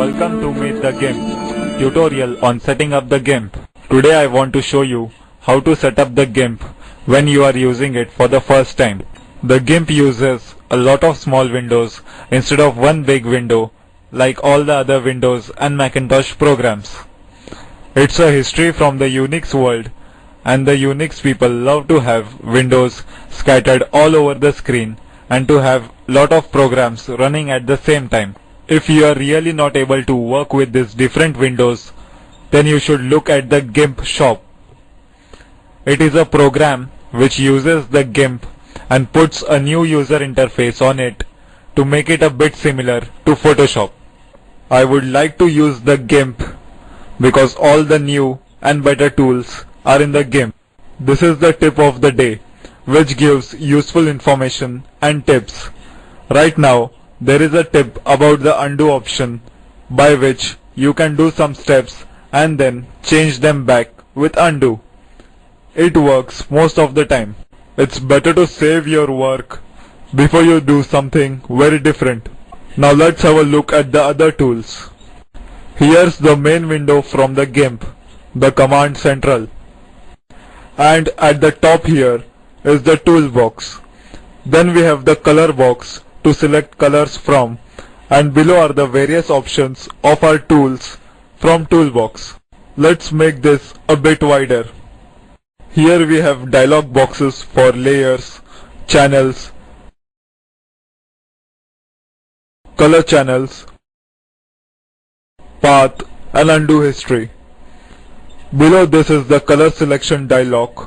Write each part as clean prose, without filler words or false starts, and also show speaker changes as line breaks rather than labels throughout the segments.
Welcome to Meet the GIMP tutorial on setting up the GIMP. Today I want to show you how to set up the GIMP when you are using it for the first time. The GIMP uses a lot of small windows instead of one big window like all the other Windows and Macintosh programs. It's a history from the Unix world, and the Unix people love to have windows scattered all over the screen and to have lot of programs running at the same time. If you are really not able to work with these different windows, then you should look at the GIMP shop. It is a program which uses the GIMP and puts a new user interface on it to make it a bit similar to Photoshop. I would like to use the GIMP because all the new and better tools are in the GIMP. This is the tip of the day, which gives useful information and tips. Right now, there is a tip about the undo option by which you can do some steps and then change them back with undo. It works most of the time. It's better to save your work before you do something very different. Now let's have a look at the other tools. Here's the main window from the GIMP, the command central. And at the top here is the toolbox. Then we have the color box to select colors from, and below are the various options of our tools from toolbox. Let's make this a bit wider. Here we have dialog boxes for layers, channels, color channels, path and undo history. Below this is the color selection dialog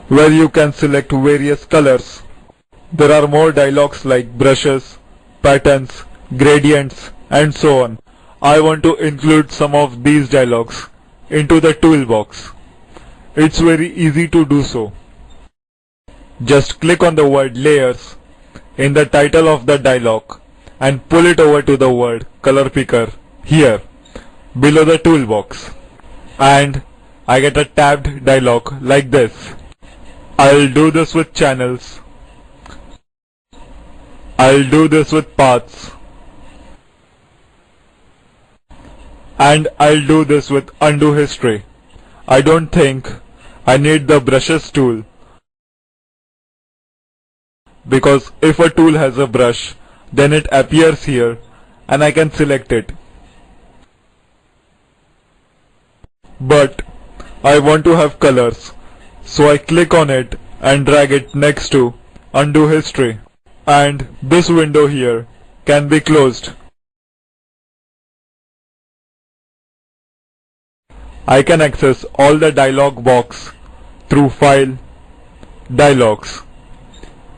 where you can select various colors. There are more dialogs like brushes, patterns, gradients and so on. I want to include some of these dialogs into the toolbox. It's very easy to do so. Just click on the word layers in the title of the dialog and pull it over to the word color picker here below the toolbox. And I get a tabbed dialog like this. I'll do this with channels. I'll do this with paths. And I'll do this with undo history. I don't think I need the brushes tool, because if a tool has a brush, then it appears here and I can select it. But I want to have colors, so I click on it and drag it next to undo history. And this window here can be closed. I can access all the dialog box through File, Dialogs.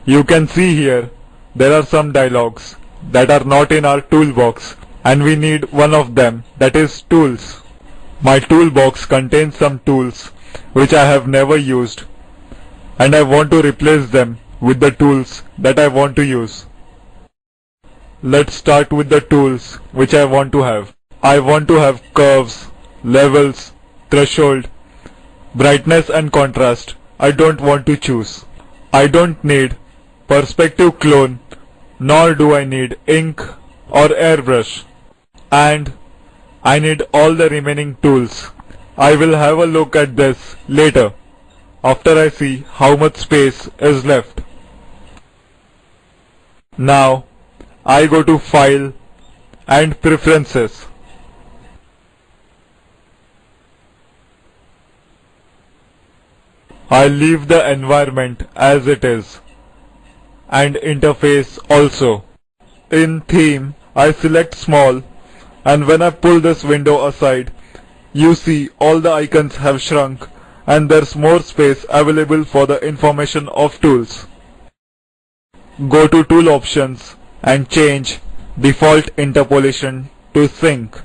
You can see here there are some dialogs that are not in our toolbox and we need one of them, that is Tools. My toolbox contains some tools which I have never used and I want to replace them with the tools that I want to use. Let's start with the tools which I want to have. I want to have curves, levels, threshold, brightness and contrast. I don't want to choose. I don't need perspective clone, nor do I need ink or airbrush. And I need all the remaining tools. I will have a look at this later after I see how much space is left. Now I go to File and Preferences. I leave the environment as it is and interface also. In Theme, I select Small, and when I pull this window aside, you see all the icons have shrunk and there's more space available for the information of tools. Go to Tool Options and change Default Interpolation to Sync.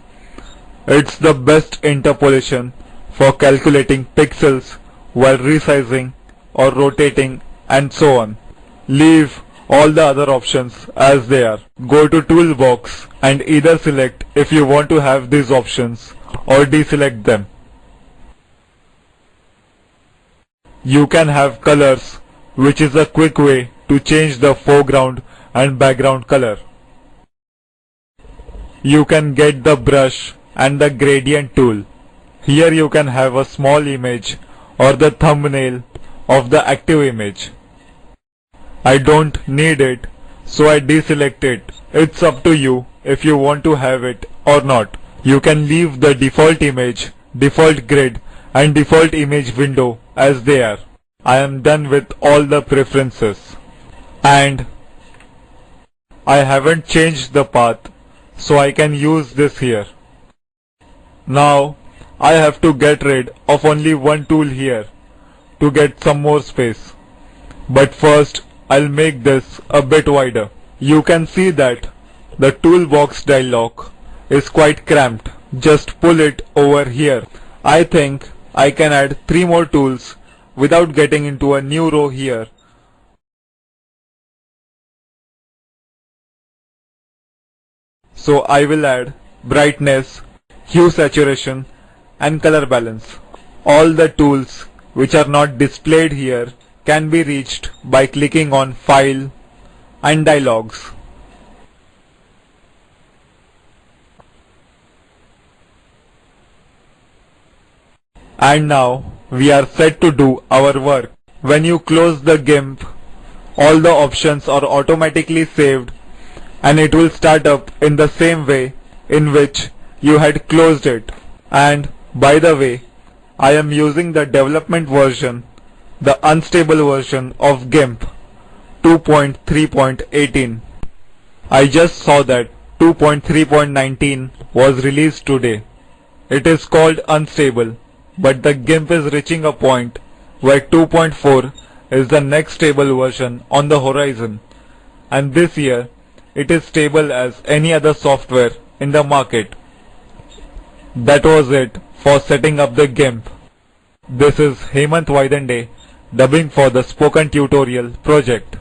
It's the best interpolation for calculating pixels while resizing or rotating and so on. Leave all the other options as they are. Go to Toolbox and either select if you want to have these options or deselect them. You can have colors, which is a quick way to change the foreground and background color. you can get the brush and the gradient tool. Here you can have a small image or the thumbnail of the active image. I don't need it, so I deselect it. It's up to you if you want to have it or not. You can leave the default image, default grid and default image window as they are. I am done with all the preferences. And I haven't changed the path, so I can use this here. Now I have to get rid of only one tool here to get some more space. But first I'll make this a bit wider. You can see that the toolbox dialog is quite cramped. Just pull it over here. I think I can add 3 more tools without getting into a new row here. So I will add brightness, hue saturation and color balance. All the tools which are not displayed here can be reached by clicking on File and Dialogs. And now we are set to do our work. When you close the GIMP, all the options are automatically saved and it will start up in the same way in which you had closed it. And by the way, I am using the development version, the unstable version of GIMP 2.3.18. I just saw that 2.3.19 was released today. It is called unstable, but the GIMP is reaching a point where 2.4 is the next stable version on the horizon, and this year it is stable as any other software in the market. That was it for setting up the GIMP. This is Hemant Vaidande dubbing for the Spoken Tutorial project.